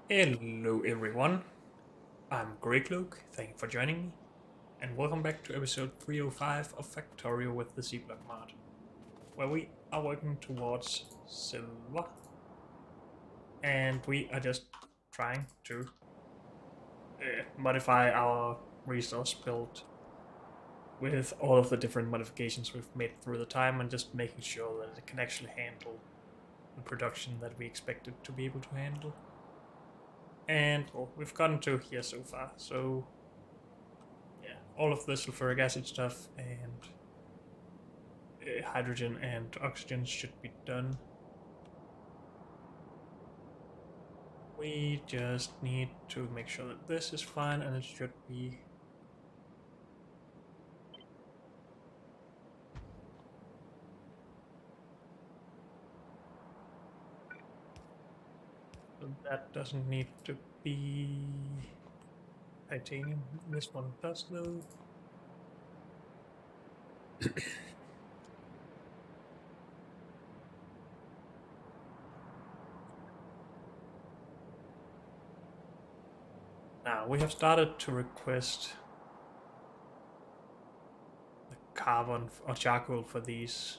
Hello everyone, I'm Greg Luke, thank you for joining me, and welcome back to episode 305 of Factorio with the C-Block mod, where we are working towards silver, and we are just trying to modify our resource build with all of the different modifications we've made through the time, and just making sure that it can actually handle the production that we expect it to be able to handle. And well, we've gotten to here so far, so yeah, all of the sulfuric acid stuff and hydrogen and oxygen should be done. We just need to make sure that this is fine, and it should be. So that doesn't need to be titanium. This one does though. Now we have started to request the carbon or charcoal for these,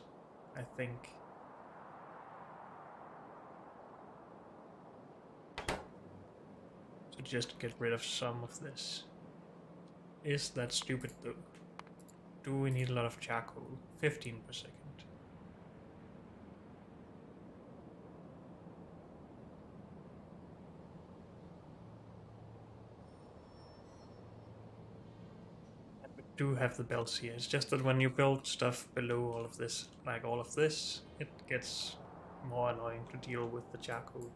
I think. To just get rid of some of this. Is that stupid though? Do we need a lot of charcoal? 15 per second. Do have the belts here. It's just that when you build stuff below all of this, like all of this, it gets more annoying to deal with the charcoal.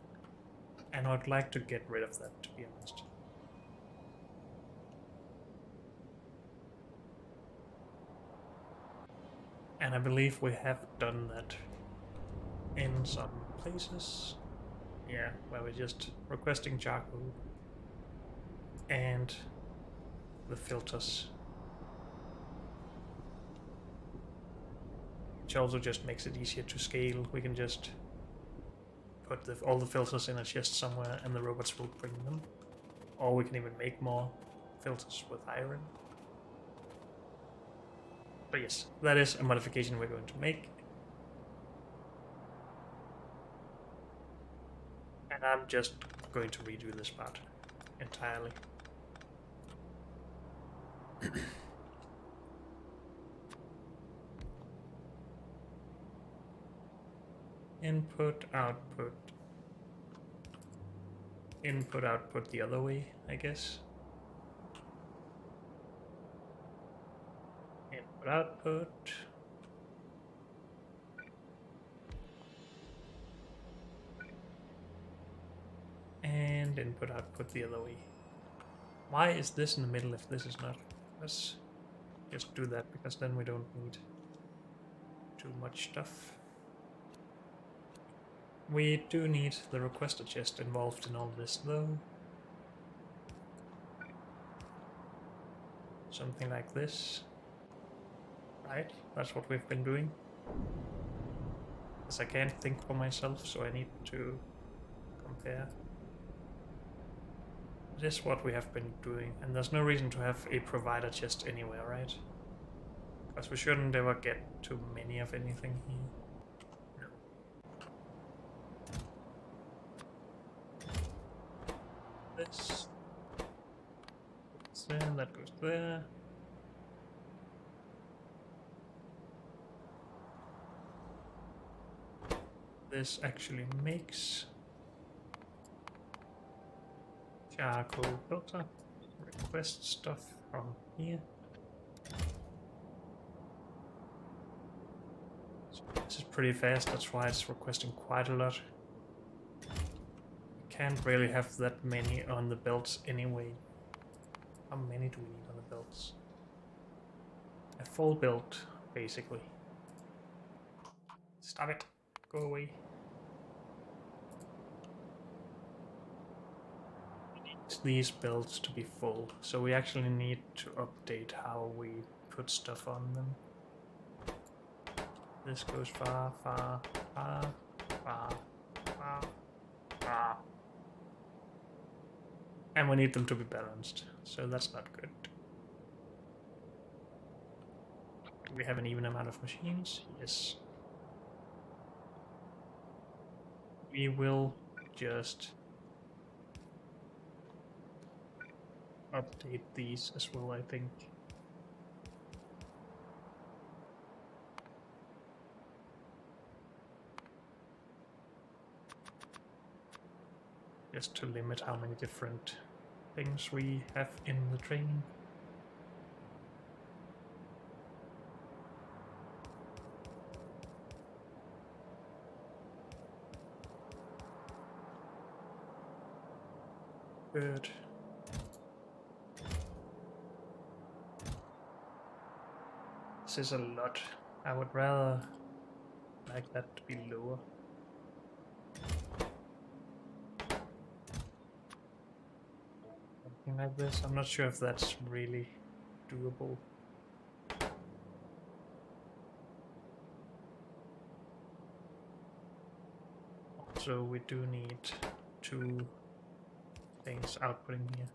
And I'd like to get rid of that, to be honest. And I believe we have done that in some places. Yeah, where we're just requesting charcoal and the filters. Which also just makes it easier to scale. We can just put all the filters in a chest somewhere and the robots will bring them. Or we can even make more filters with iron. But yes, that is a modification we're going to make. And I'm just going to redo this part entirely. Input, output. Input, output the other way, I guess. Input, output. And input, output the other way. Why is this in the middle if this is not? Let's just do that, because then we don't need too much stuff. We do need the requester chest involved in all this though. Something like this. Right, that's what we've been doing. Because I can't think for myself, so I need to compare. It is what we have been doing, and there's no reason to have a provider chest anywhere, right? Because we shouldn't ever get too many of anything here. This. There, that goes there. This actually makes charcoal filter. Request stuff from here. So this is pretty fast, that's why it's requesting quite a lot. Can't really have that many on the belts anyway. How many do we need on the belts? A full belt, basically. Stop it. Go away. These belts to be full, so we actually need to update how we put stuff on them. This goes far, far, far, far, far, far. And we need them to be balanced, so that's not good. Do we have an even amount of machines? Yes. We will just update these as well, I think. Just to limit how many different things we have in the training. Good. This is a lot. I would rather like that to be lower. Something like this. I'm not sure if that's really doable. Also, we do need 2 things outputting here.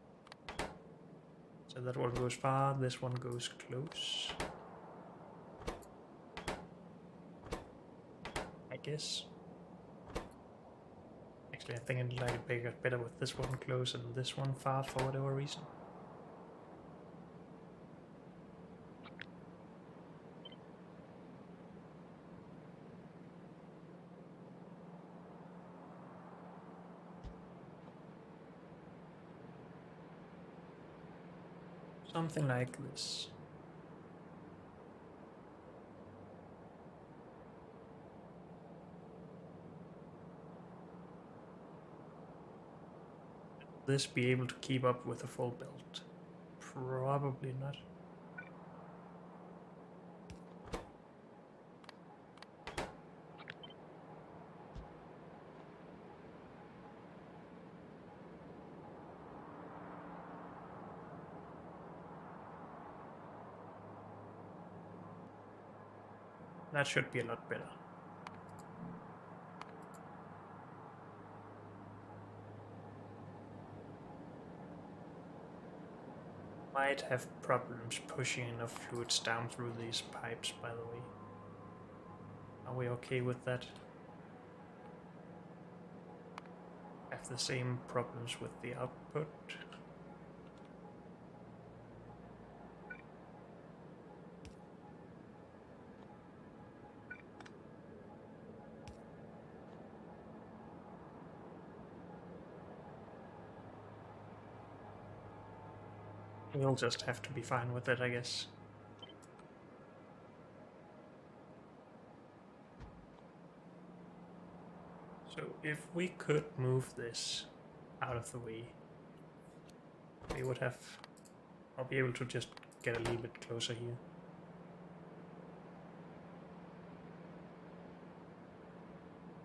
So that one goes far, this one goes close. I guess. Actually, I think I'd like it better with this one close and this one far for whatever reason. Something like this. Will this be able to keep up with a full belt? Probably not. That should be a lot better. Might have problems pushing enough fluids down through these pipes, by the way. Are we okay with that? Have the same problems with the output. We'll just have to be fine with it, I guess. So if we could move this out of the way, we would have... I'll be able to just get a little bit closer here.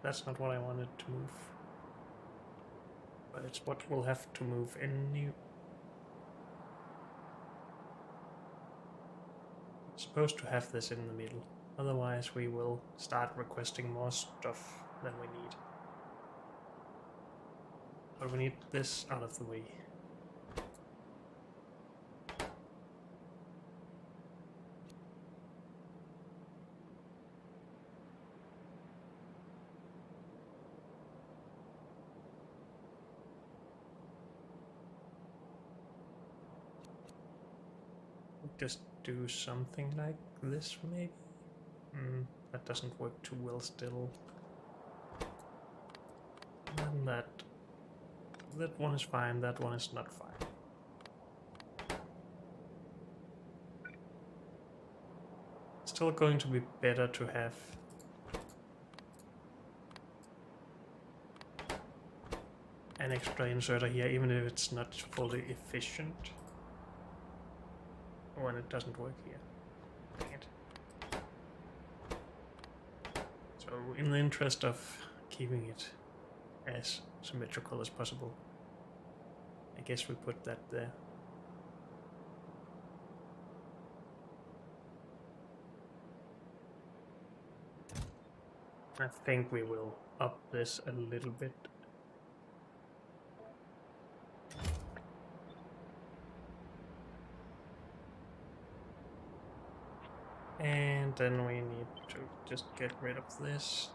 That's not what I wanted to move. But it's what we'll have to move in new. Supposed to have this in the middle, otherwise we will start requesting more stuff than we need. But we need this out of the way. Just do something like this, maybe? That doesn't work too well still. And that one is fine, that one is not fine. Still going to be better to have an extra inserter here, even if it's not fully efficient. When it doesn't work here. Dang it. So in the interest of keeping it as symmetrical as possible, I guess we put that there. I think we will up this a little bit. And then we need to just get rid of this.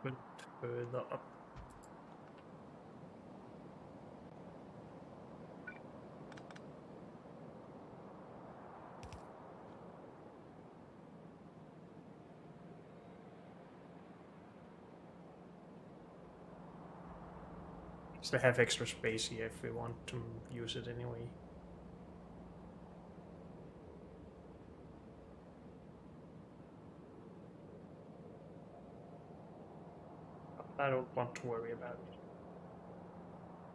Put further up. To have extra space here if we want to use it anyway. I don't want to worry about it.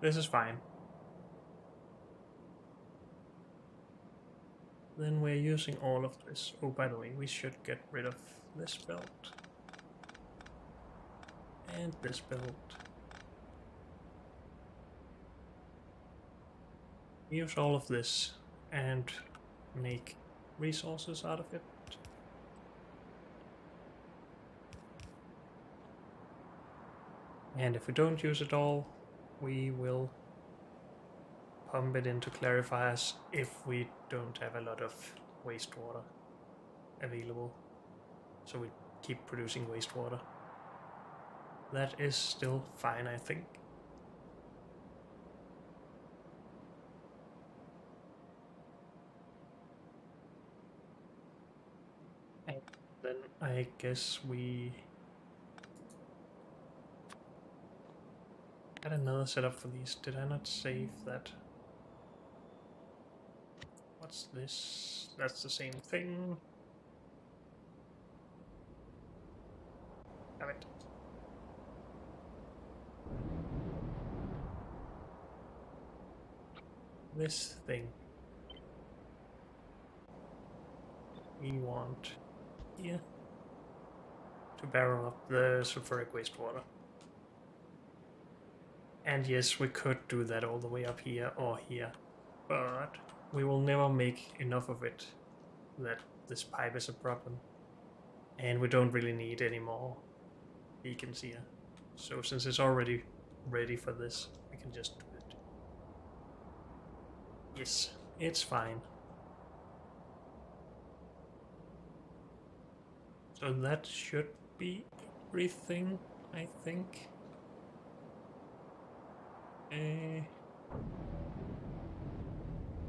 This is fine. Then we're using all of this. Oh, by the way, we should get rid of this belt. And this belt. Use all of this and make resources out of it. And if we don't use it all, we will pump it into clarifiers if we don't have a lot of wastewater available. So we keep producing wastewater. That is still fine, I think. And then I guess we had another setup for these. Did I not save that? What's this? That's the same thing. Damn it. This thing we want here to barrel up the sulfuric wastewater. And yes, we could do that all the way up here or here, but we will never make enough of it that this pipe is a problem. And we don't really need any more beacons here. So since it's already ready for this, we can just do it. Yes, it's fine. So that should be everything, I think.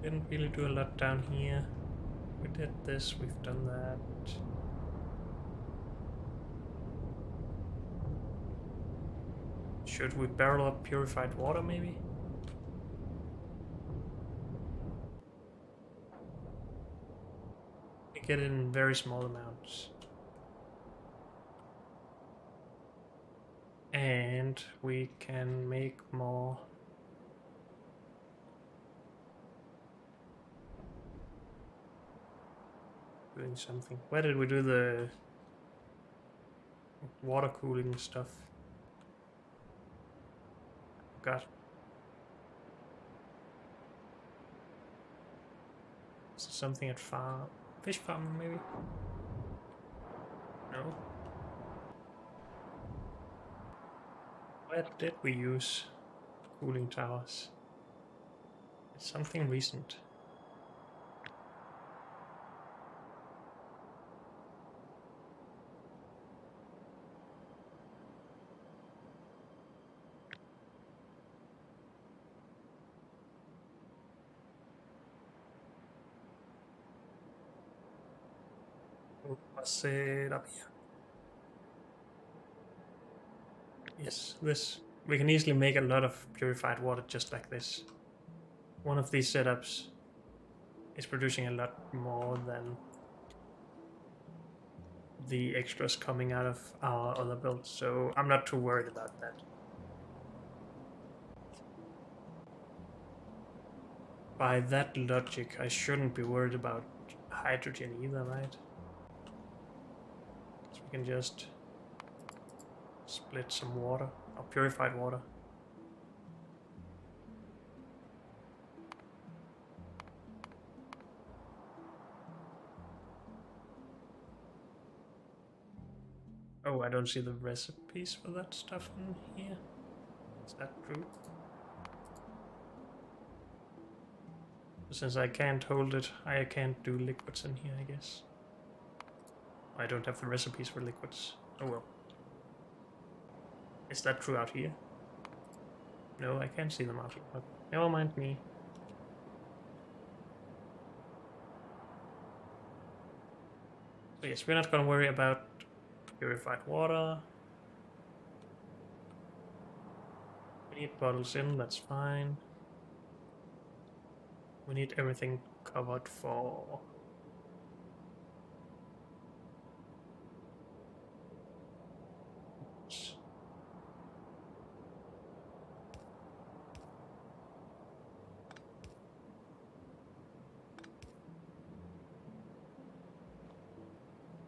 Didn't really do a lot down here. We did this, we've done that. Should we barrel up purified water, maybe? We get it in very small amounts. And we can make more. Doing something. Where did we do the water cooling stuff? God. Is there something at fish farm maybe? No. Where did we use cooling towers? It's something recent. Was it up here? Yes, this. We can easily make a lot of purified water just like this. One of these setups is producing a lot more than the extras coming out of our other builds, so I'm not too worried about that. By that logic, I shouldn't be worried about hydrogen either, right? So we can just split some water, or purified water. Oh, I don't see the recipes for that stuff in here. Is that true? Since I can't hold it, I can't do liquids in here, I guess. I don't have the recipes for liquids. Oh well. Is that true out here? No, I can't see them out here. Okay. Never mind me. So yes, we're not gonna worry about purified water. We need bottles in, that's fine. We need everything covered for...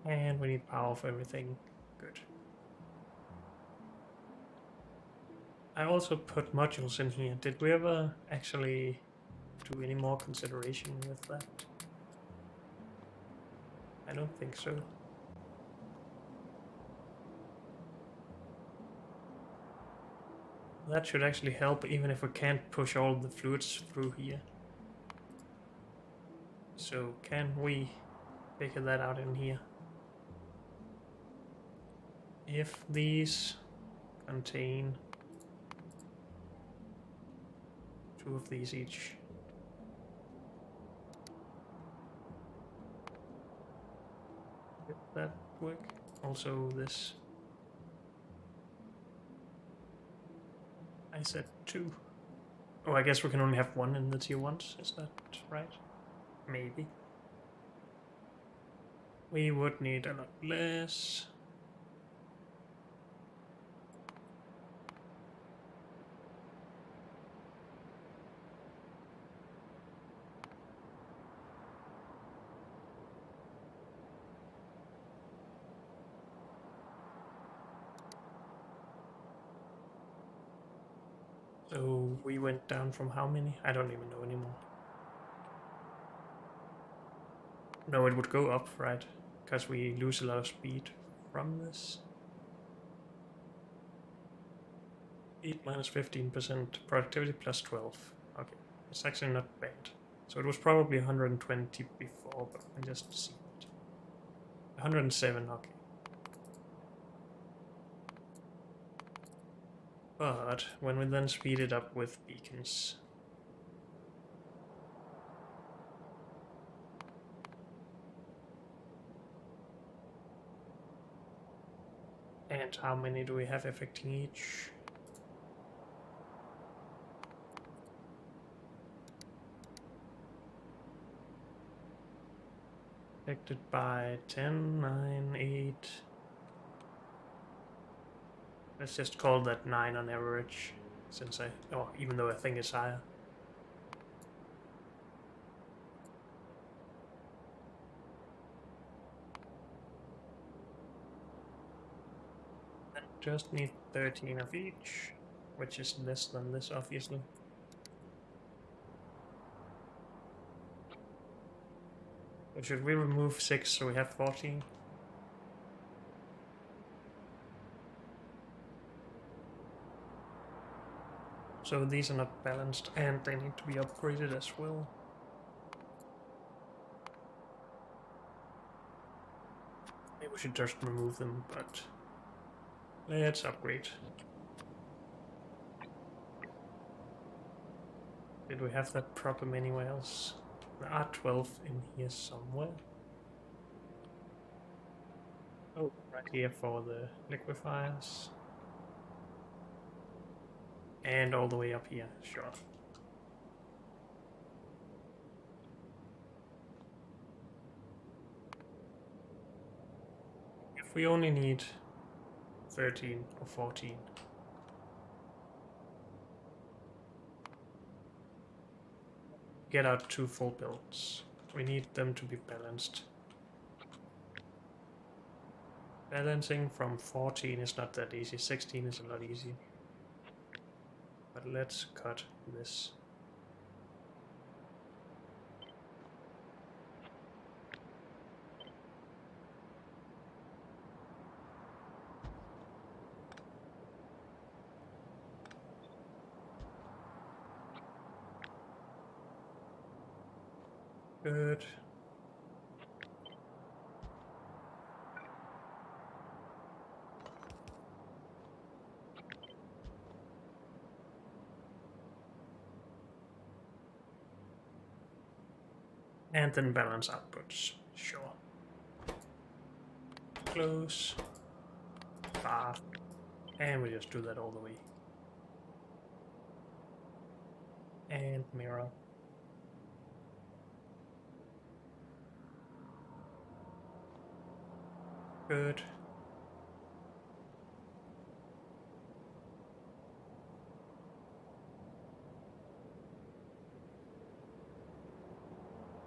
And we need power for everything. Good. I also put modules in here. Did we ever actually do any more consideration with that? I don't think so. That should actually help even if we can't push all the fluids through here. So can we figure that out in here? If these contain 2 of these each. Did that work? Also this. I said 2. Oh, I guess we can only have 1 in the tier 1s, is that right? Maybe. We would need a lot less. So we went down from how many? I don't even know anymore. No, it would go up, right? Because we lose a lot of speed from this. 8 minus 15%, productivity plus 12. Okay, it's actually not bad. So it was probably 120 before, but I just see it. 107, okay. But when we then speed it up with beacons, and how many do we have affecting each? Affected by 10, 9, 8. Let's just call that 9 on average, since even though I think it's higher. And just need 13 of each, which is less than this, obviously. So should we remove 6 so we have 14? So these are not balanced and they need to be upgraded as well. Maybe we should just remove them, but let's upgrade. Did we have that problem anywhere else? There are 12 in here somewhere. Oh, right here for the liquefiers. And all the way up here, sure. If we only need 13 or 14. Get out 2 full builds. We need them to be balanced. Balancing from 14 is not that easy, 16 is a lot easier. But let's cut this. Good. And then balance outputs. Sure. Close. Far. And we just do that all the way. And mirror. Good.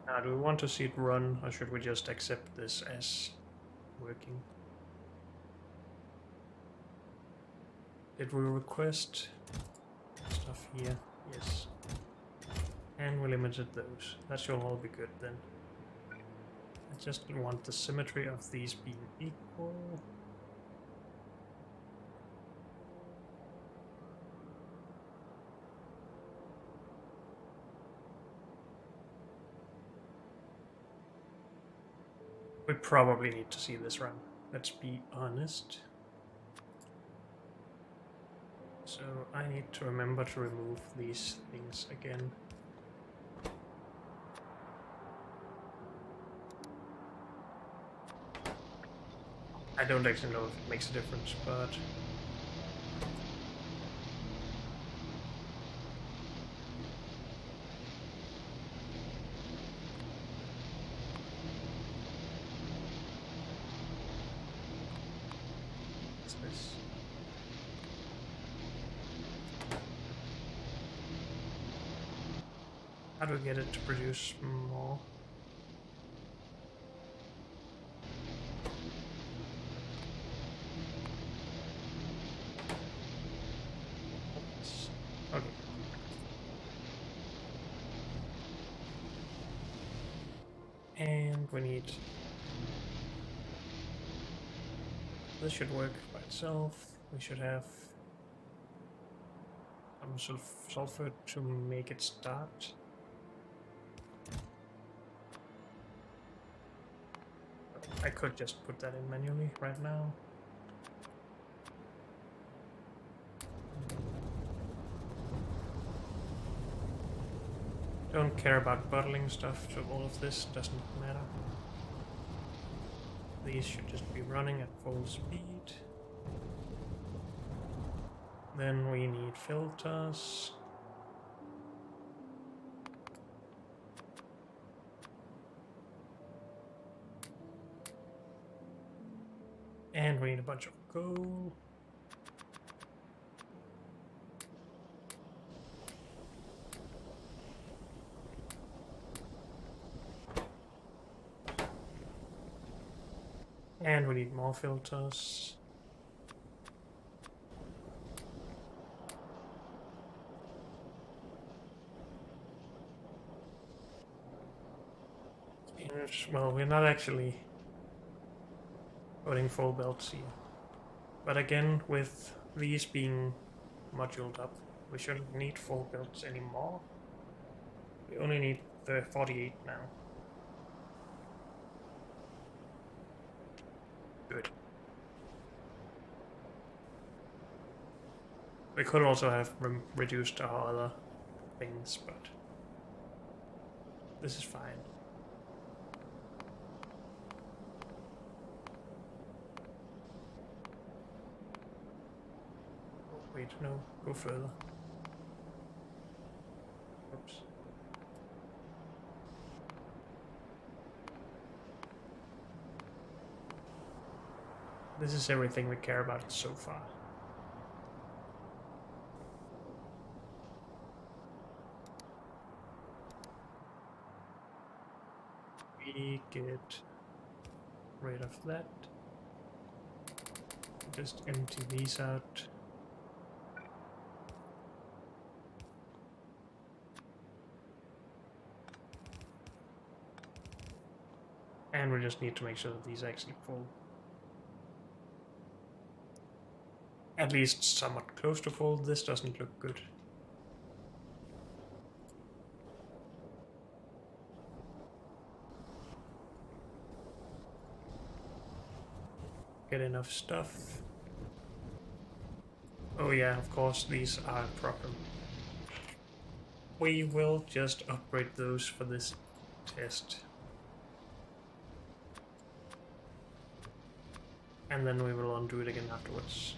Now, do we want to see it run, or should we just accept this as working? Did we request stuff here? Yes. And we limited those. That should all be good then. I just want the symmetry of these being equal. We probably need to see this run. Let's be honest. So I need to remember to remove these things again. I don't actually know if it makes a difference, but what's this? How do we get it to produce more? Okay. And we need... This should work by itself. We should have some sort of sulfur to make it start. I could just put that in manually right now. Don't care about bottling stuff, so all of this doesn't matter. These should just be running at full speed. Then we need filters. And we need a bunch of coal. And we need more filters. Well, we're not actually putting full belts here. But again, with these being moduled up, we shouldn't need full belts anymore. We only need the 48 now. Good. We could also have reduced our other things, but this is fine. Oh, wait, no, go further. Oops. This is everything we care about so far. We get rid of that. Just empty these out. And we just need to make sure that these are actually full. At least somewhat close to full. This doesn't look good. get enough stuff. Oh yeah, of course, these are a problem. We will just upgrade those for this test. And then we will undo it again afterwards.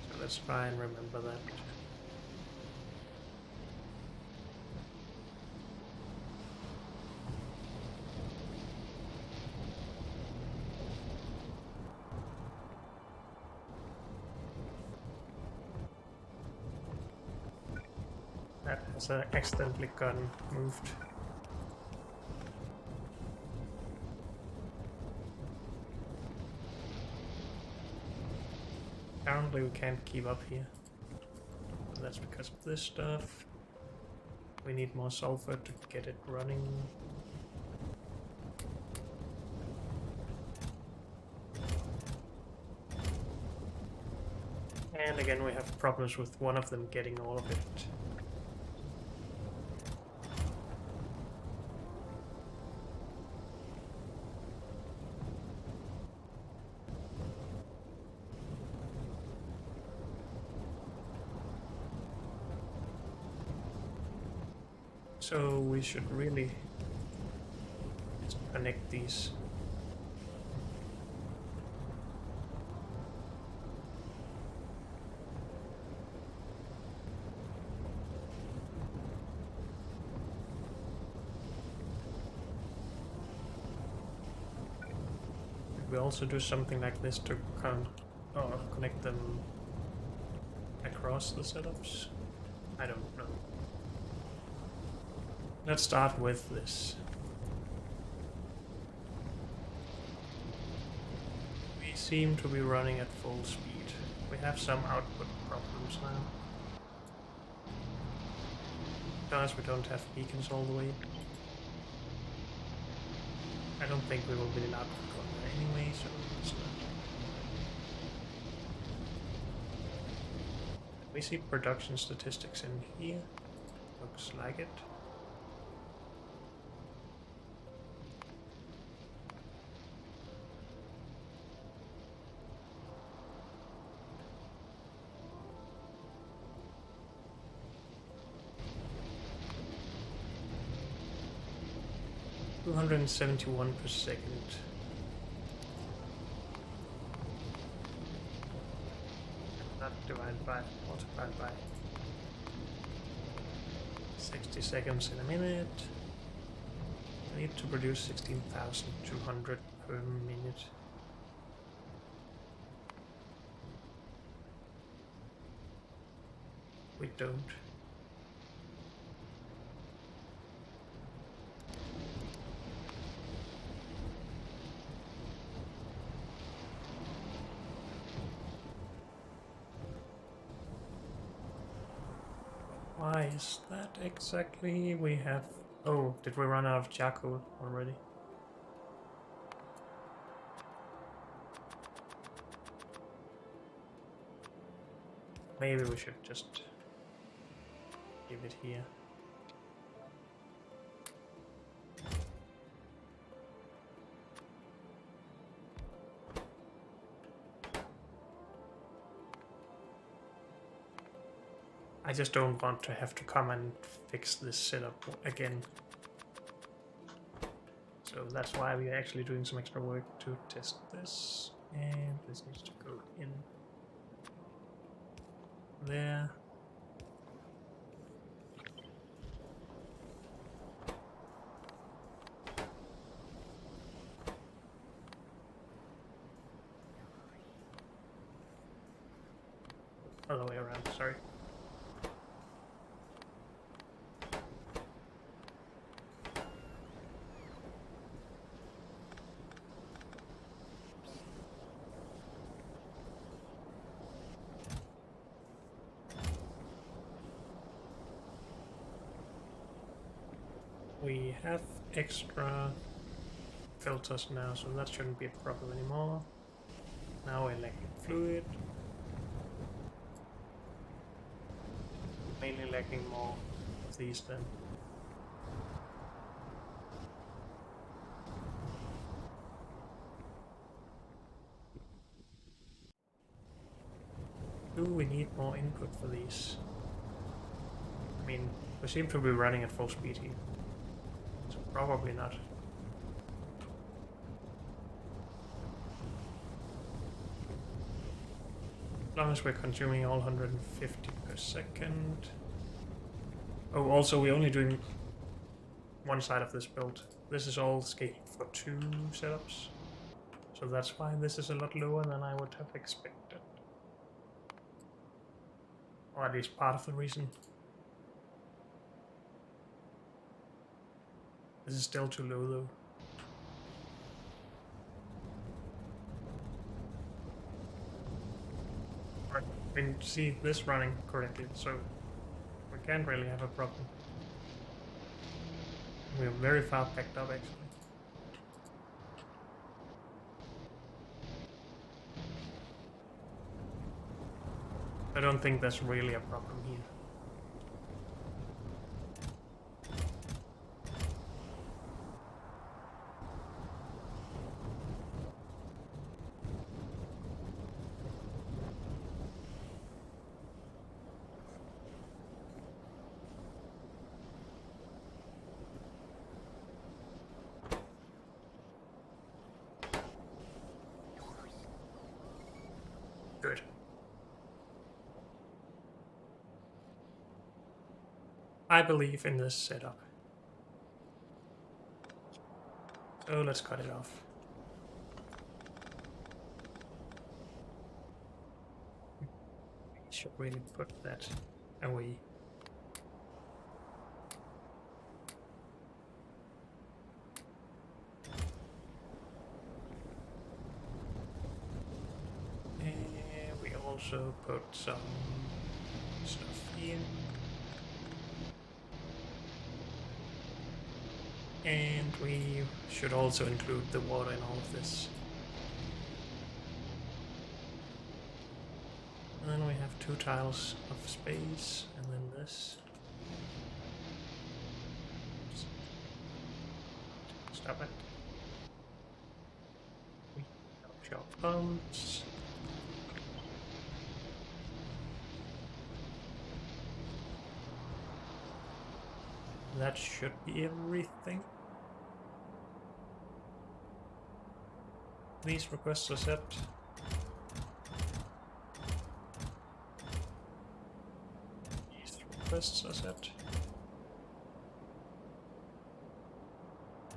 So let's try and remember that. That has accidentally gotten moved. Apparently we can't keep up here. That's because of this stuff. We need more sulfur to get it running. And again we have problems with one of them getting all of it. So we should really just connect these. We also do something like this to connect them across the setups. I don't know. Let's start with this. We seem to be running at full speed. We have some output problems now. Because we don't have beacons all the way. I don't think we will be in output anyway, so it's not. We see production statistics in here. Looks like it. $271 per second. Not divided by, multiplied by 60 seconds in a minute. I need to produce 16,200 per minute. We don't. Why is that exactly? We have... Oh, did we run out of charcoal already? Maybe we should just leave it here. I just don't want to have to come and fix this setup again. So that's why we are actually doing some extra work to test this. And this needs to go in there. Other way around, sorry. We have extra filters now, so that shouldn't be a problem anymore. Now we're lacking fluid. Mainly lacking more of these then. Do we need more input for these? I mean, we seem to be running at full speed here. So probably not. As long as we're consuming all 150 per second. Oh, also we're only doing one side of this build. This is all scaled for 2 setups. So that's why this is a lot lower than I would have expected. Or at least part of the reason. This is still too low though. Right, we can see this running correctly, so we can't really have a problem. We're very far packed up actually. I don't think that's really a problem here. Good. I believe in this setup. So let's cut it off. We should really put that away. And we also put some stuff here. And we should also include the water in all of this. And then we have 2 tiles of space, and then this. Stop it. We have shop pumps. That should be everything. These requests are set. These requests are set.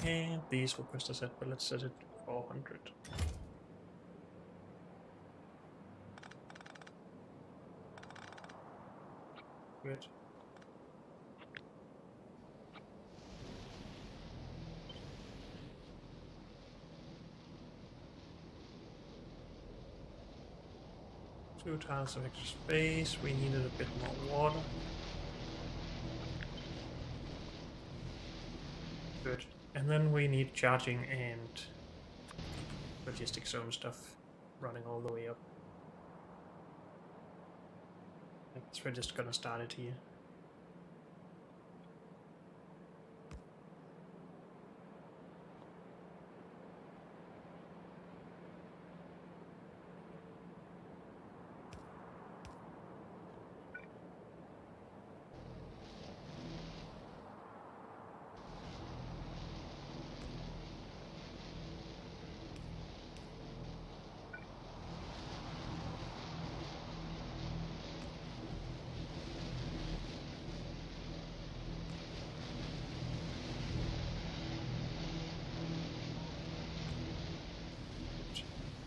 And these requests are set, but let's set it to 400. Good. Two tiles of extra space. We needed a bit more water. Good. And then we need charging and logistic zone stuff running all the way up. I guess we're just gonna start it here.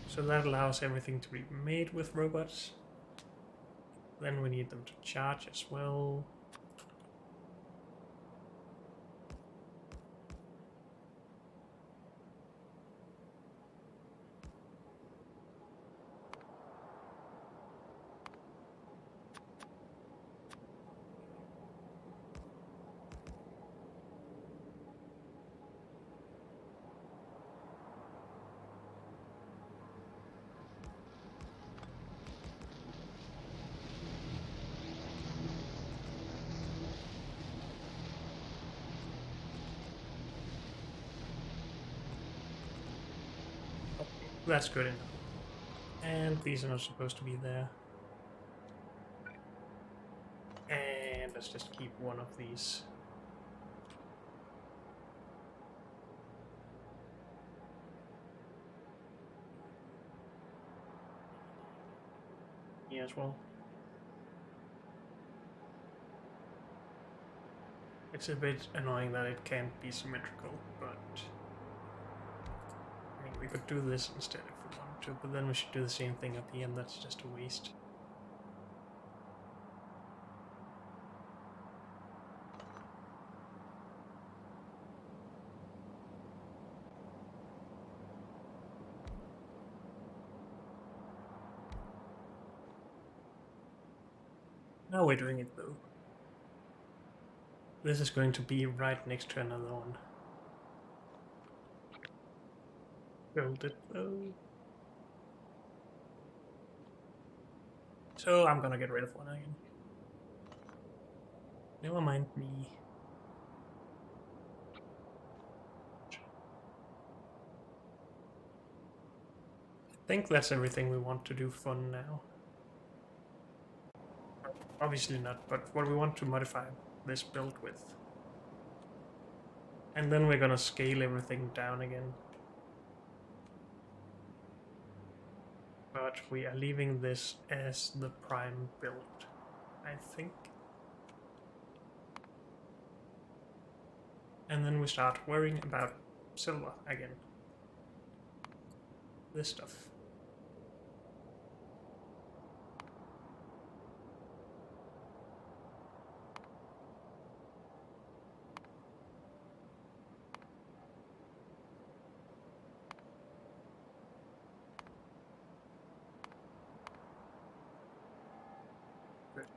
So that allows everything to be made with robots. Then we need them to charge as well. That's good enough. And these are not supposed to be there. let's just keep one of these. Yeah, as well. It's a bit annoying that it can't be symmetrical, but I mean, we could do this instead if we wanted to, but then we should do the same thing up here, and that's just a waste. Now we're doing it though. This is going to be right next to another one. Build it though. So I'm gonna get rid of one again. Never mind me. I think that's everything we want to do for now. Obviously not, but what we want to modify this build with. And then we're gonna scale everything down again. But we are leaving this as the prime build, I think. And then we start worrying about silver again. This stuff.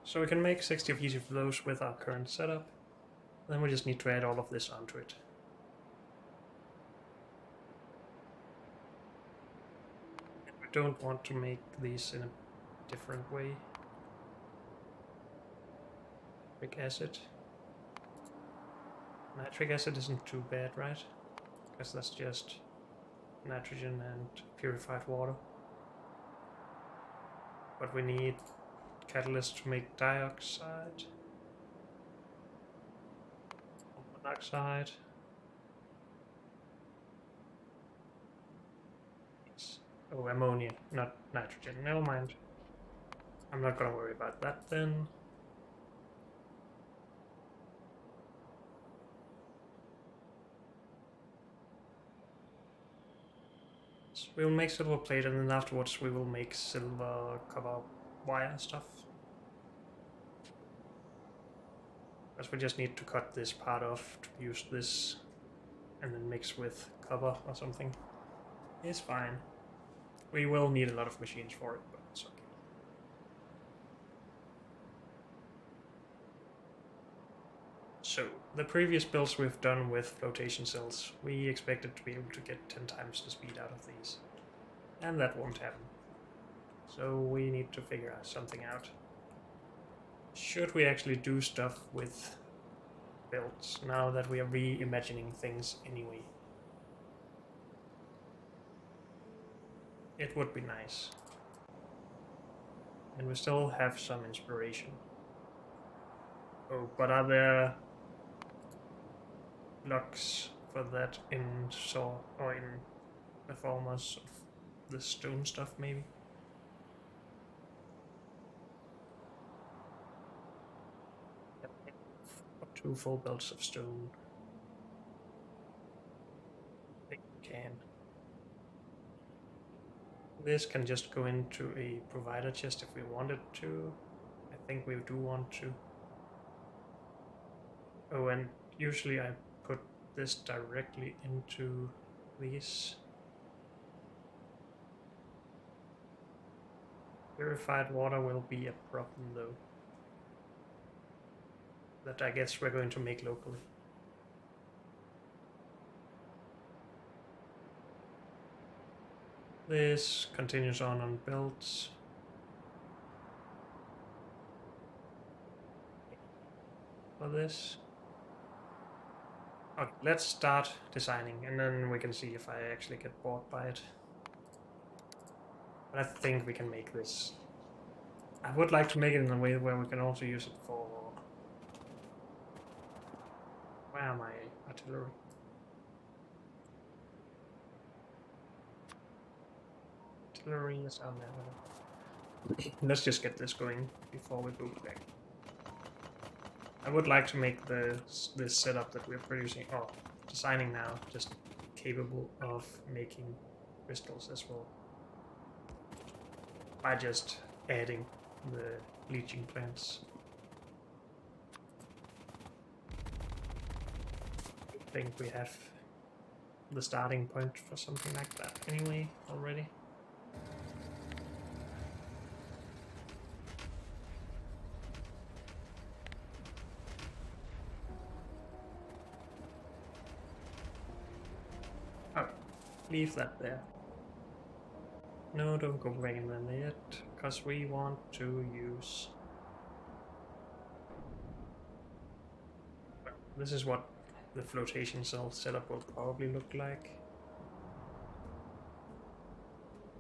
So we can make 60 of each of those with our current setup. Then we just need to add all of this onto it. We don't want to make these in a different way. Nitric acid. Nitric acid isn't too bad, right? Because that's just nitrogen and purified water. But we need catalyst to make dioxide, monoxide. Oh, ammonia, not nitrogen. Never mind. I'm not gonna worry about that then. So we will make silver plate, and then afterwards we will make silver copper wire stuff. Because we just need to cut this part off to use this and then mix with copper or something. It's fine. We will need a lot of machines for it, but it's okay. So, the previous builds we've done with flotation cells, we expected to be able to get 10 times the speed out of these. And that won't happen. So we need to figure something out. Should we actually do stuff with builds now that we are reimagining things anyway? It would be nice. And we still have some inspiration. Oh, but are there blocks for that in saw or in the formers of the stone stuff maybe? Yep. 2 full belts of stone. I think we can. This can just go into a provider chest if we wanted to. I think we do want to. Oh, and usually I put this directly into these. Purified water will be a problem though. That I guess we're going to make locally. This continues on builds. For this. Okay, let's start designing and then we can see if I actually get bored by it. But I think we can make this. I would like to make it in a way where we can also use it for Where are my artillery? Artillery is on there. Let's just get this going before we go back. I would like to make this setup that we're producing, or designing now, just capable of making crystals as well. By just adding the bleaching plants. I think we have the starting point for something like that anyway already. Oh, leave that there. No, don't go back in there yet, because we want to use... Well, this is what the flotation cell setup will probably look like.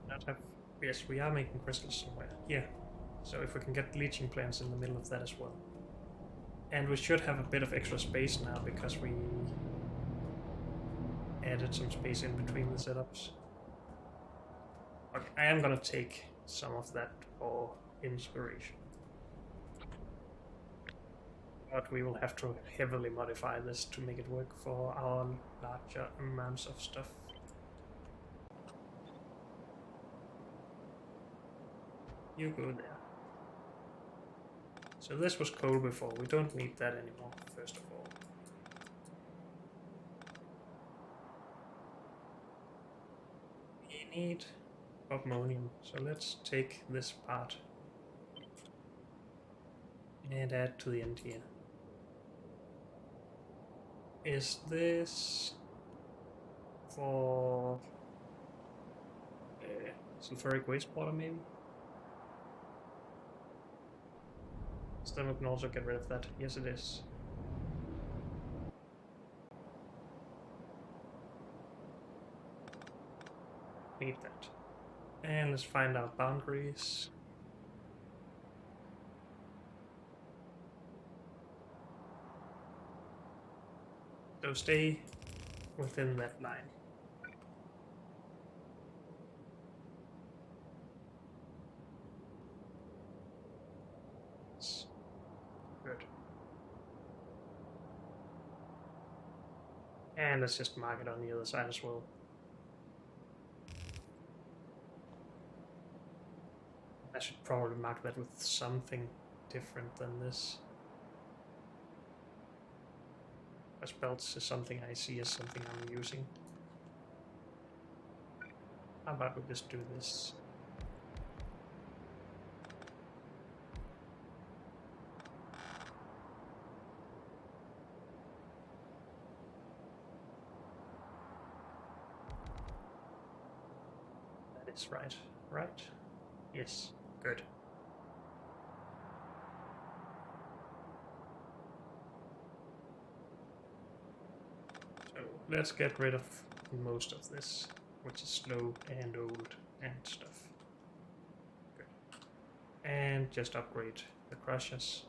Not have... Yes, we are making crystals somewhere. Here. So if we can get bleaching plants in the middle of that as well. And we should have a bit of extra space now because we added some space in between the setups. Okay, I am gonna take some of that for inspiration. But we will have to heavily modify this to make it work for our larger amounts of stuff. You go there. So this was coal before, we don't need that anymore, first of all. We need ammonium, so let's take this part and add to the end here. Is this for sulfuric wastewater maybe? Then we can also get rid of that. Yes, it is. Need that. And let's find our boundaries. So stay within that line. Good. And let's just mark it on the other side as well. I should probably mark that with something different than this. As belts is something I see as something I'm using. How about we just do this? That is right, right? Yes, good. So let's get rid of most of this, which is slow and old and stuff. Good. And just upgrade the crushers.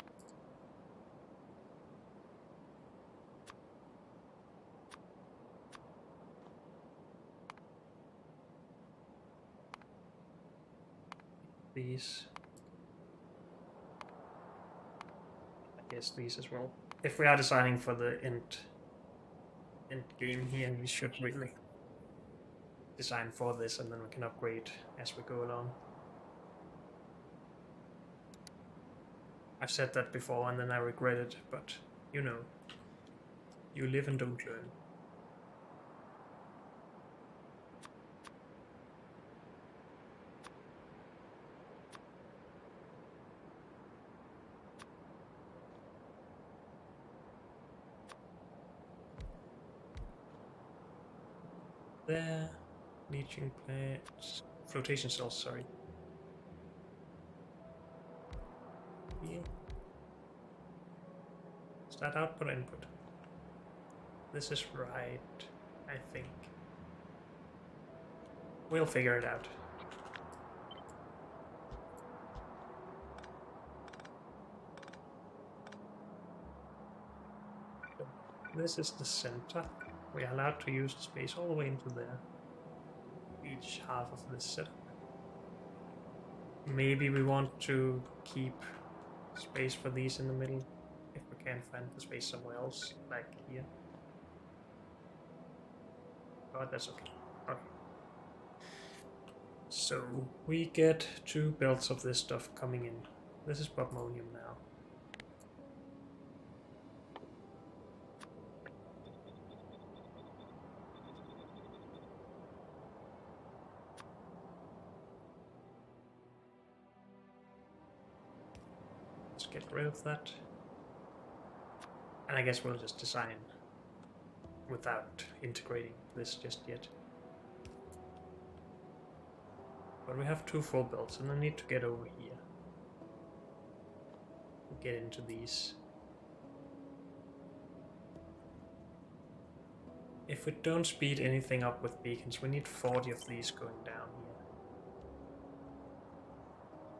These. I guess these as well. If we are designing for the end game here, we should really design for this, and then we can upgrade as we go along. I've said that before and then I regret it, but you know, you live and don't learn. There, leaching plants, flotation cells, sorry. Yeah. Is that output or input? This is right, I think. We'll figure it out. This is the center. We are allowed to use the space all the way into there. Each half of this setup. Maybe we want to keep space for these in the middle if we can find the space somewhere else, like here. But that's okay. Okay. So we get 2 belts of this stuff coming in. This is Bobmonium now. Let's get rid of that. And I guess we'll just design without integrating this just yet. But we have 2 full belts and I need to get over here. Get into these. If we don't speed anything up with beacons, we need 40 of these going down here.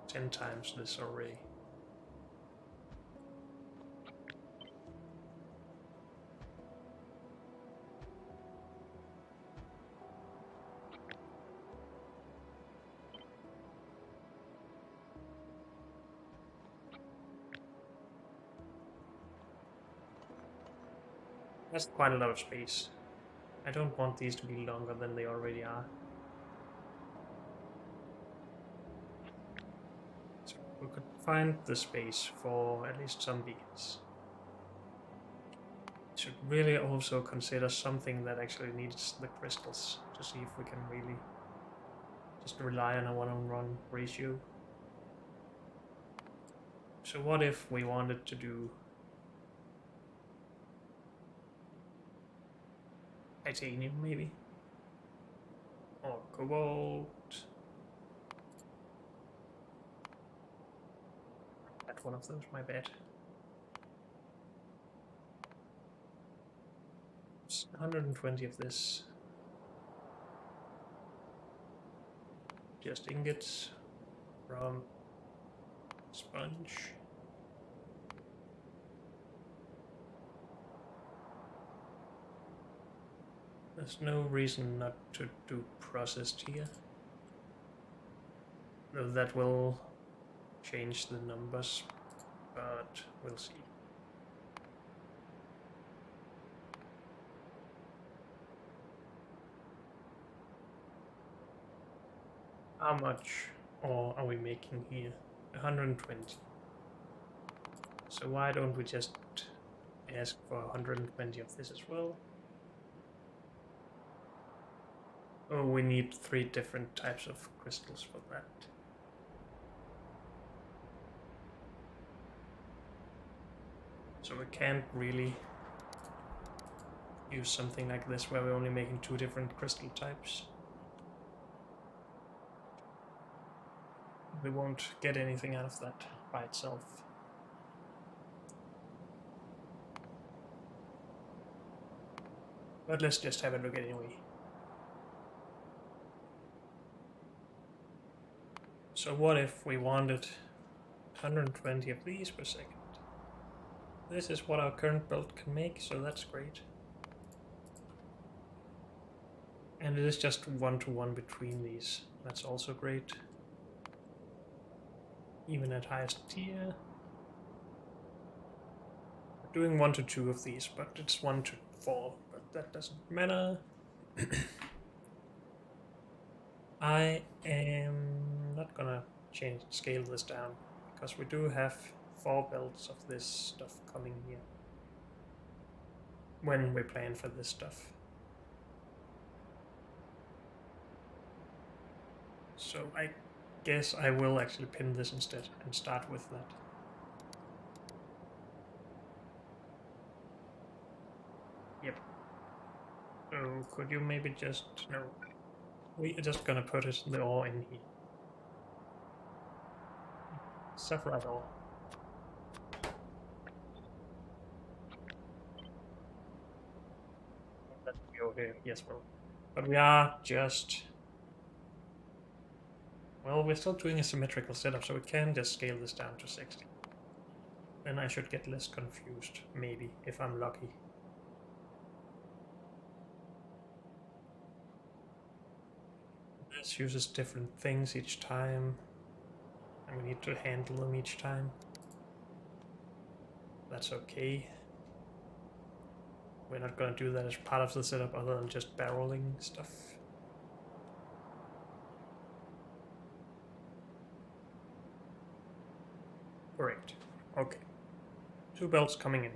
10 times this already. That's quite a lot of space. I don't want these to be longer than they already are. So we could find the space for at least some beacons. Should really also consider something that actually needs the crystals to see if we can really just rely on a one-on-one ratio. So what if we wanted to do titanium maybe? Or cobalt? That's one of those, my bad. It's 120 of this. Just ingots from sponge. There's no reason not to do processed here. Though that will change the numbers, but we'll see. How much ore are we making here? 120. So why don't we just ask for 120 of this as well? Oh, we need 3 different types of crystals for that. So we can't really use something like this where we're only making 2 different crystal types. We won't get anything out of that by itself. But let's just have a look anyway. So what if we wanted 120 of these per second? This is what our current belt can make, so that's great. And it is just 1-to-1 between these. That's also great. Even at highest tier. We're doing 1-to-2 of these, but it's 1-to-4, but that doesn't matter. I am not gonna scale this down, because we do have 4 belts of this stuff coming here when we plan for this stuff. So I guess I will actually pin this instead and start with that. Yep. So could you maybe just... no. We are just gonna put the ore in here. Sapphire ore. That will be okay. Yes, well. But we are just... well, we're still doing a symmetrical setup, so we can just scale this down to 60. Then I should get less confused, maybe, if I'm lucky. This uses different things each time, and we need to handle them each time. That's okay. We're not going to do that as part of the setup other than just barreling stuff. Correct. Okay. 2 belts coming in.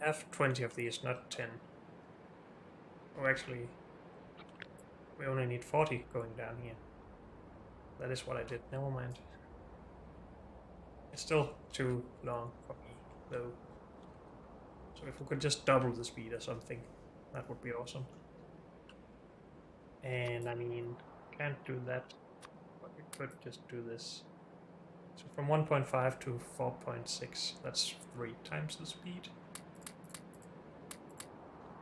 I have 20 of these, not 10. Oh, actually, we only need 40 going down here. That is what I did. Never mind. It's still too long for me, though. So if we could just double the speed or something, that would be awesome. And I mean, can't do that, but we could just do this. So from 1.5 to 4.6, that's 3 times the speed.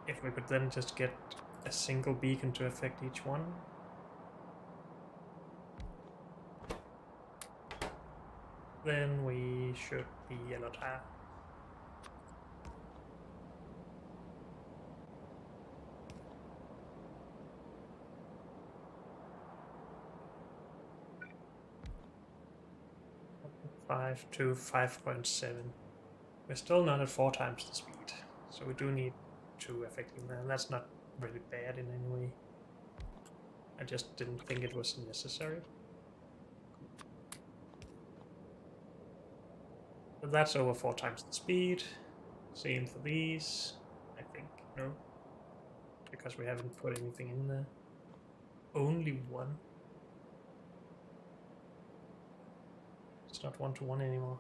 If we could then just get a single beacon to affect each one. Then we should be a lot higher. To 5.7. We're still not at 4 times the speed, so we do need 2 affecting them, and that's not really bad in any way. I just didn't think it was necessary. But that's over 4 times the speed. Same for these, I think. No, because we haven't put anything in there. Only 1. It's not 1-to-1 anymore.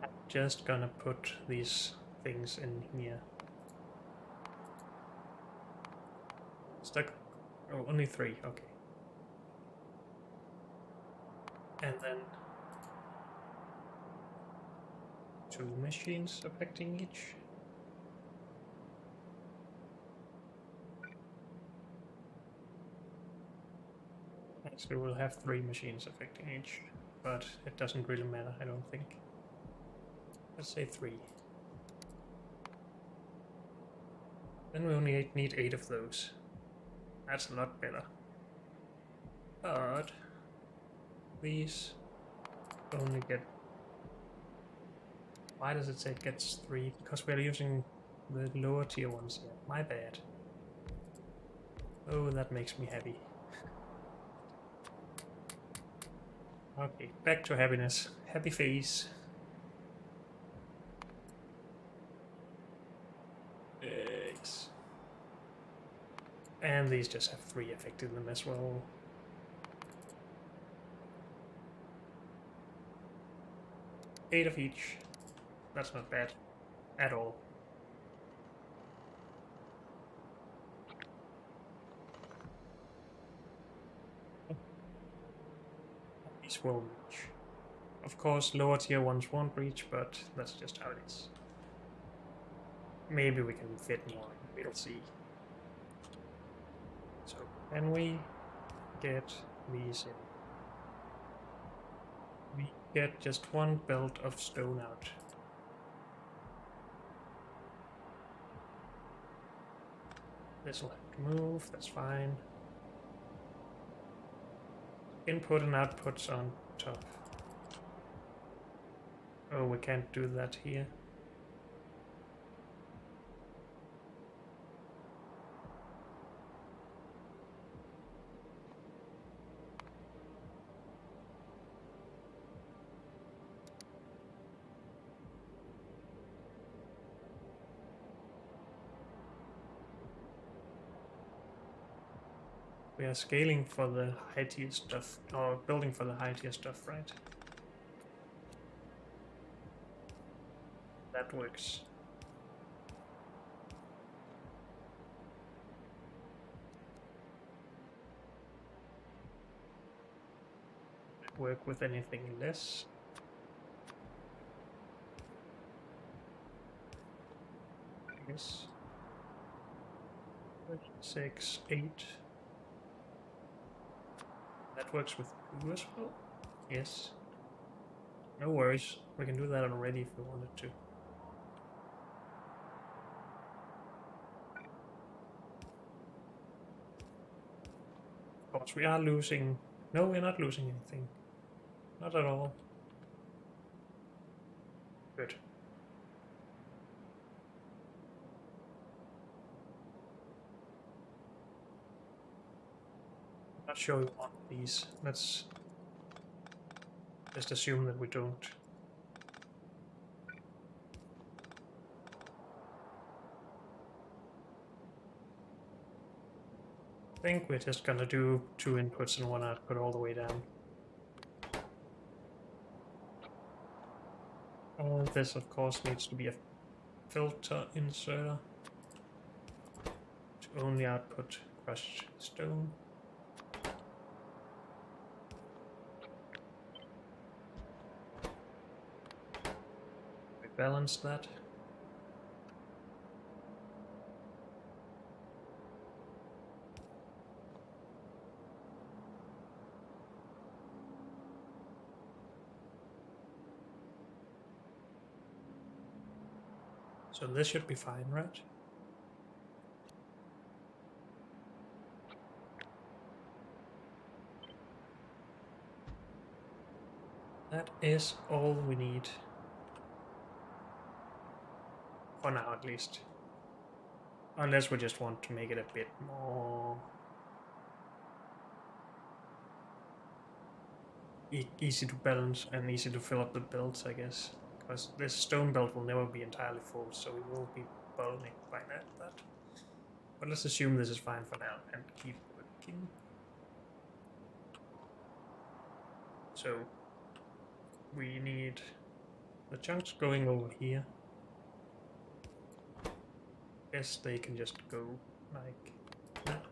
I'm just gonna put these things in here. Stuck. Oh, only 3. Okay. And then 2 machines affecting each. Actually, we'll have 3 machines affecting each, but it doesn't really matter, I don't think. Let's say 3. Then we only need 8 of those. That's a lot better. But these only get... Why does it say it gets 3? Because we're using the lower tier ones here. My bad. Oh, that makes me happy. Okay, back to happiness. Happy face. Yes. And these just have 3 affecting them as well. Eight of each. That's not bad at all. These will reach. Of course, lower tier ones won't reach, but that's just how it is. Maybe we can fit more in, we'll see. So, can we get these in? We get just 1 belt of stone out. This will have to move, that's fine. Input and outputs on top. Oh, we can't do that here. We are scaling for the high tier stuff, or building for the high tier stuff, right? That works. Work with anything less. Yes. 6, 8. That works with 2 as well? Yes. No worries. We can do that already if we wanted to. Of course, we are losing... No, we're not losing anything. Not at all. Good. I'm not sure we want these. Let's just assume that we don't. I think we're just gonna do 2 inputs and 1 output all the way down. All this, of course, needs to be a filter inserter to only output crushed stone. We balance that. So this should be fine, right? That is all we need. For now, at least. Unless we just want to make it a bit more... easy to balance and easy to fill up the belts, I guess. Because this stone belt will never be entirely full, so we will be bottlenecked by that. But let's assume this is fine for now and keep working. So we need the chunks going over here. Guess they can just go like that.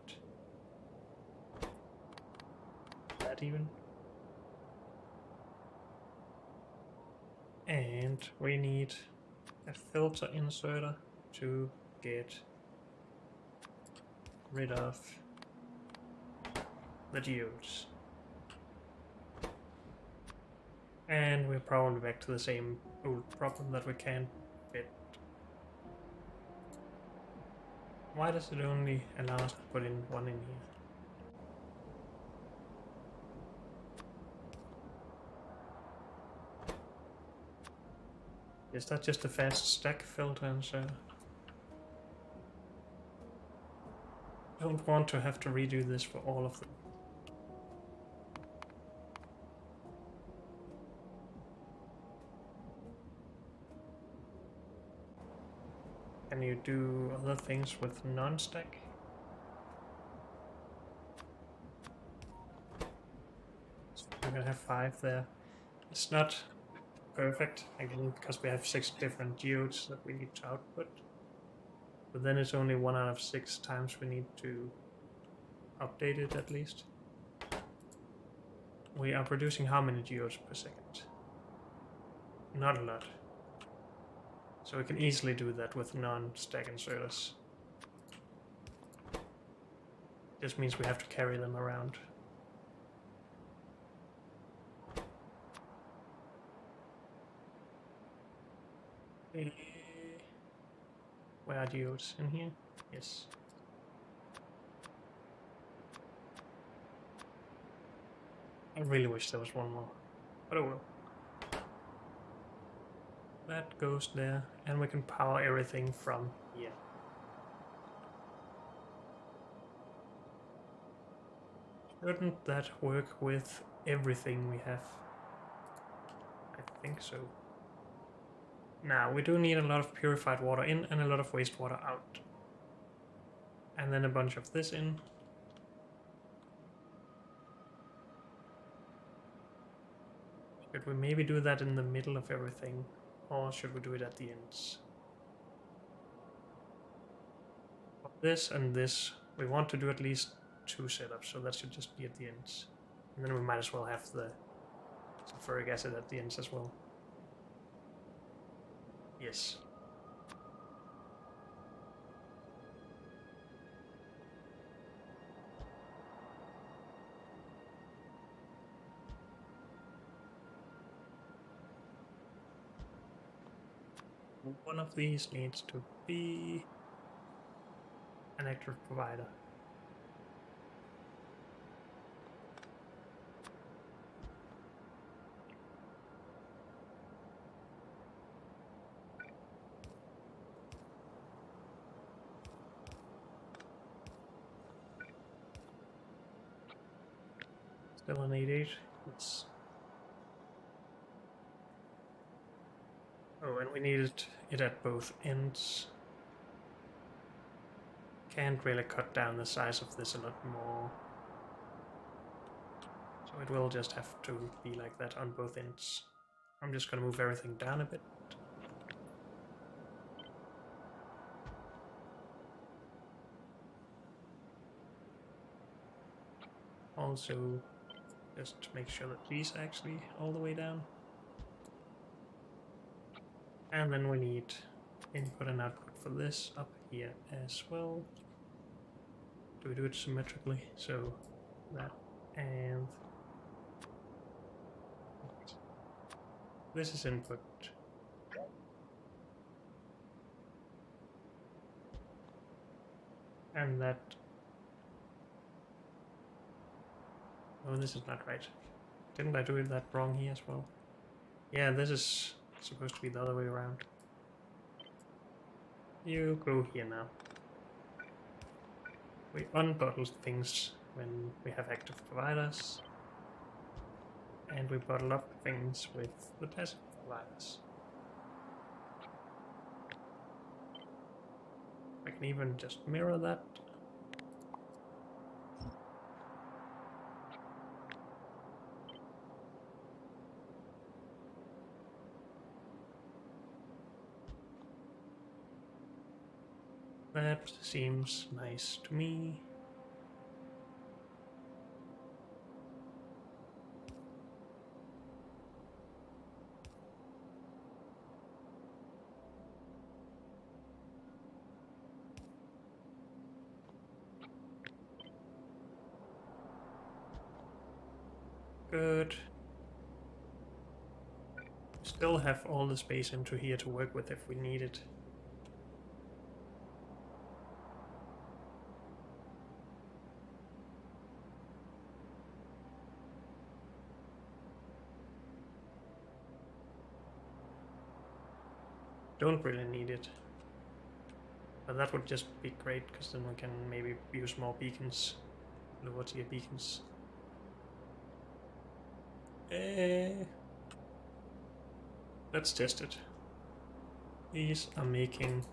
That even. And we need a filter inserter to get rid of the geodes. And we're probably back to the same old problem that we can't fit. Why does it only allow us to put in 1 in here? Is that just a fast stack filter inserter? Don't want to have to redo this for all of them. Can you do other things with non-stack? So we're gonna have 5 there. It's not perfect, again, because we have 6 different geodes that we need to output. But then it's only 1 out of 6 times we need to update it at least. We are producing how many geodes per second? Not a lot. So we can easily do that with non-stack inserters. This means we have to carry them around. Where are geodes? In here? Yes. I really wish there was one more, but oh well. That goes there, and we can power everything from here. Shouldn't that work with everything we have? I think so. Now, we do need a lot of purified water in and a lot of wastewater out. And then a bunch of this in. Should we maybe do that in the middle of everything? Or should we do it at the ends? This and this, we want to do at least 2 setups, so that should just be at the ends. And then we might as well have the sulfuric acid at the ends as well. Yes. one of these needs to be an active provider. Still an 8-8. Yes. Oh, and we needed it at both ends. Can't really cut down the size of this a lot more. So it will just have to be like that on both ends. I'm just gonna move everything down a bit. Also, just make sure that these are actually all the way down. And then we need input and output for this up here as well. Do we do it symmetrically? So that and this is input. And that... Oh, this is not right. Didn't I do it that wrong here as well? Yeah, this is supposed to be the other way around. You go here now. We unbottle things when we have active providers. And we bottle up things with the passive providers. I can even just mirror that. That seems nice to me. Good. Still have all the space into here to work with if we need it. Don't really need it. But that would just be great, because then we can maybe use more beacons. Lower tier beacons. Let's test it. These are making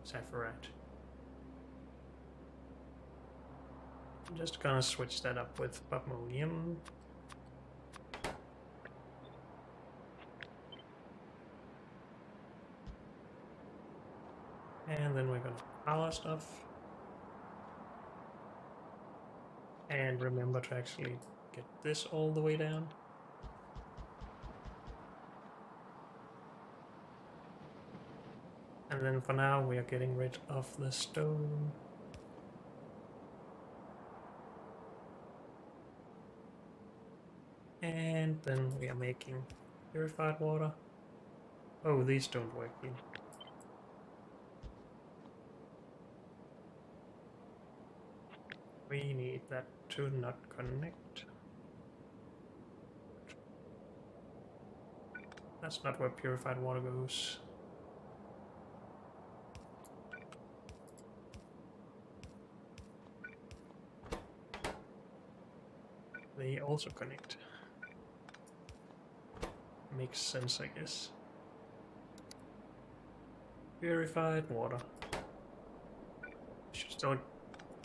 Sapphirite. I'm just gonna switch that up with Bubmonium. And then we're gonna power stuff. And remember to actually get this all the way down. And then for now we are getting rid of the stone. And then we are making purified water. Oh, these don't work here. We need that to not connect. That's not where purified water goes. They also connect. Makes sense, I guess. Purified water. Should still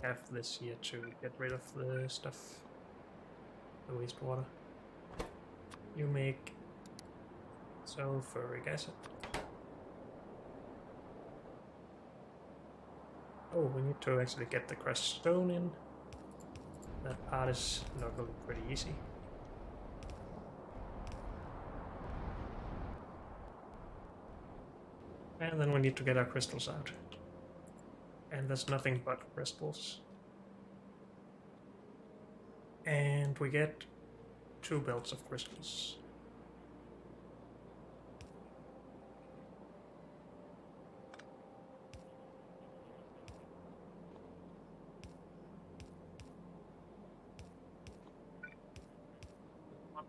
have this here to get rid of the stuff. The wastewater. You make sulfuric acid. Oh, we need to actually get the crushed stone in. That part is luckily pretty easy. And then we need to get our crystals out. And there's nothing but crystals. And we get 2 belts of crystals.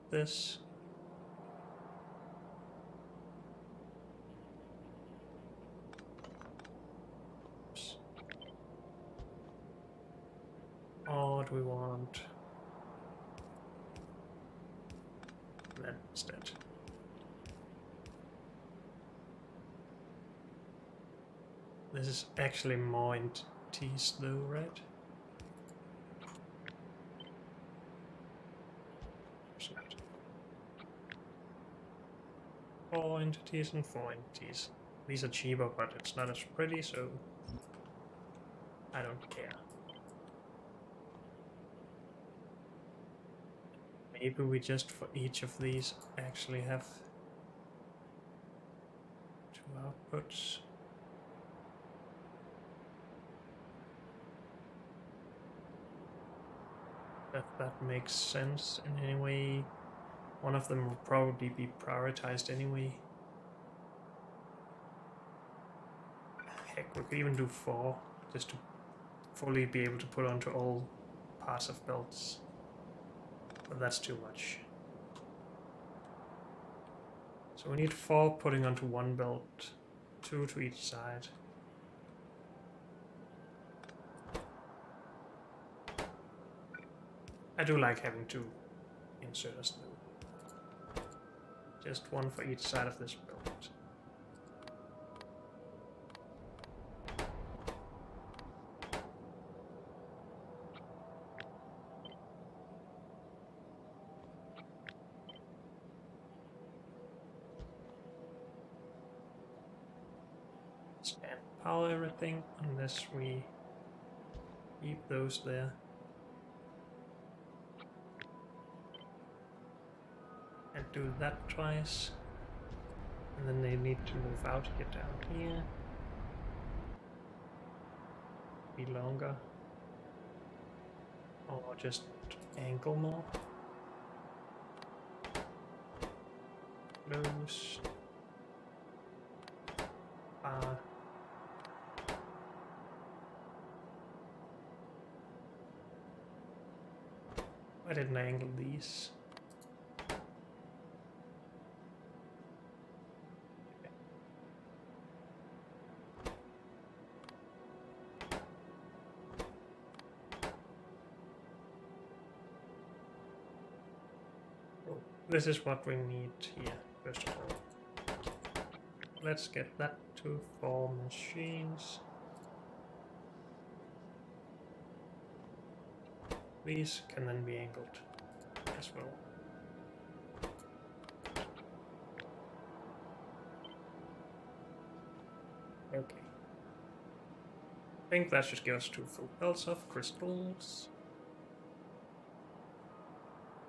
this. Oops. Or do we want that instead? This is actually more in T's though, right? It's not. 4 entities and 4 entities. These are cheaper, but it's not as pretty, so I don't care. Maybe we just for each of these actually have 2 outputs. If that makes sense in any way. One of them will probably be prioritized anyway. Heck, we could even do 4, just to fully be able to put onto all parts of belts. But that's too much. So we need 4 putting onto one belt, 2 to each side. I do like having 2 inserters though. Just 1 for each side of this belt. And power everything unless we keep those there. And do that twice. And then they need to move out here down here. Be longer. Or just angle more. Close. Why didn't I angle these? This is what we need here, first of all. Let's get that to 4 machines. These can then be angled as well. Okay. I think that should give us 2 full belts of crystals.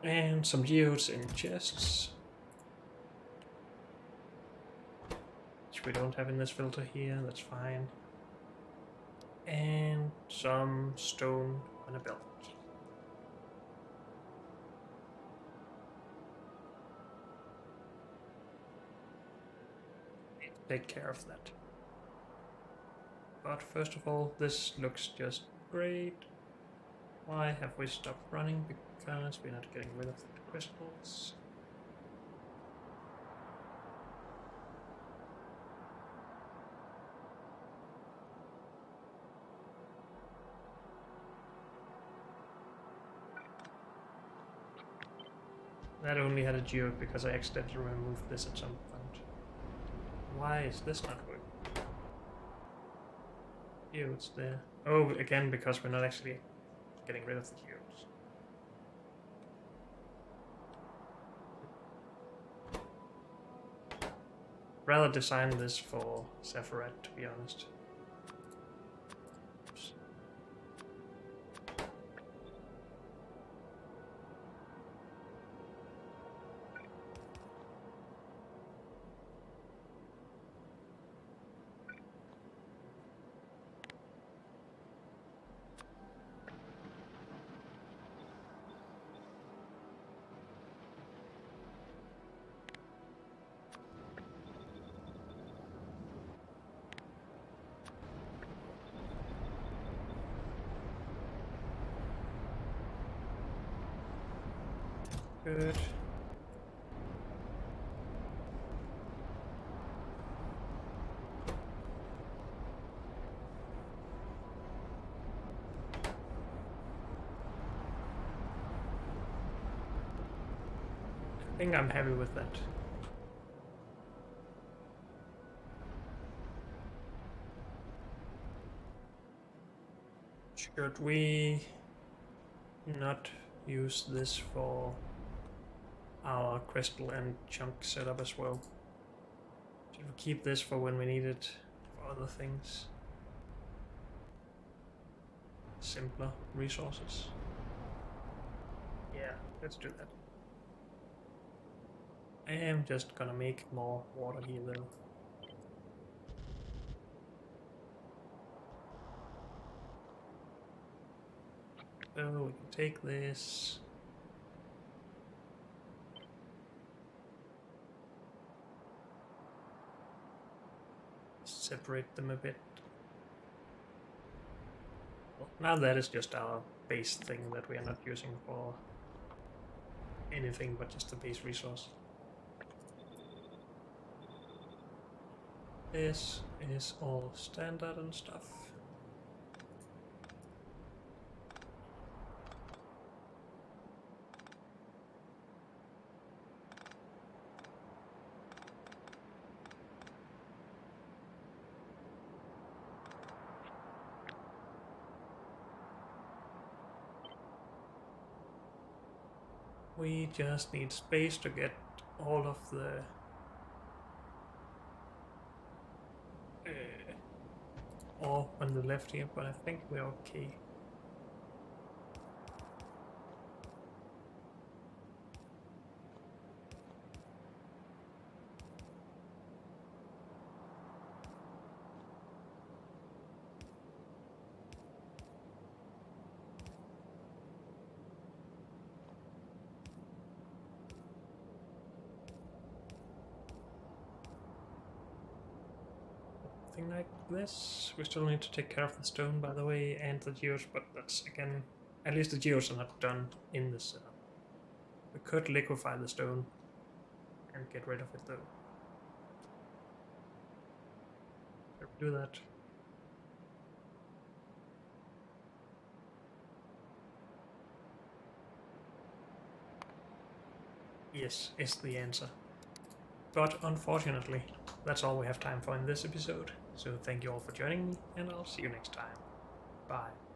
And some geodes in chests. Which we don't have in this filter here, that's fine. And some stone on a belt. Take care of that. But first of all, this looks just great. Why have we stopped running? Because we're not getting rid of the crystals. That only had a geode because I accidentally removed this at some point. Why is this not working? Geodes there. Oh, again, because we're not actually getting rid of the geodes. Rather design this for Sephiroth, to be honest. Oops. Good. think I'm happy with that. Should we not use this for our crystal and chunk setup as well? Should we keep this for when we need it for other things? Simpler resources. Yeah, let's do that. I am just gonna make more water here though. So we can take this. Separate them a bit. Well, now that is just our base thing that we are not using for anything but just the base resource. This is all standard and stuff. We just need space to get all of the ore on the left here, but I think we're okay. Like this. We still need to take care of the stone, by the way, and the geodes, but that's again, at least the geodes are not done in this setup. We could liquefy the stone and get rid of it though. Should we do that? Yes, is the answer. But unfortunately, that's all we have time for in this episode. So thank you all for joining me, and I'll see you next time. Bye.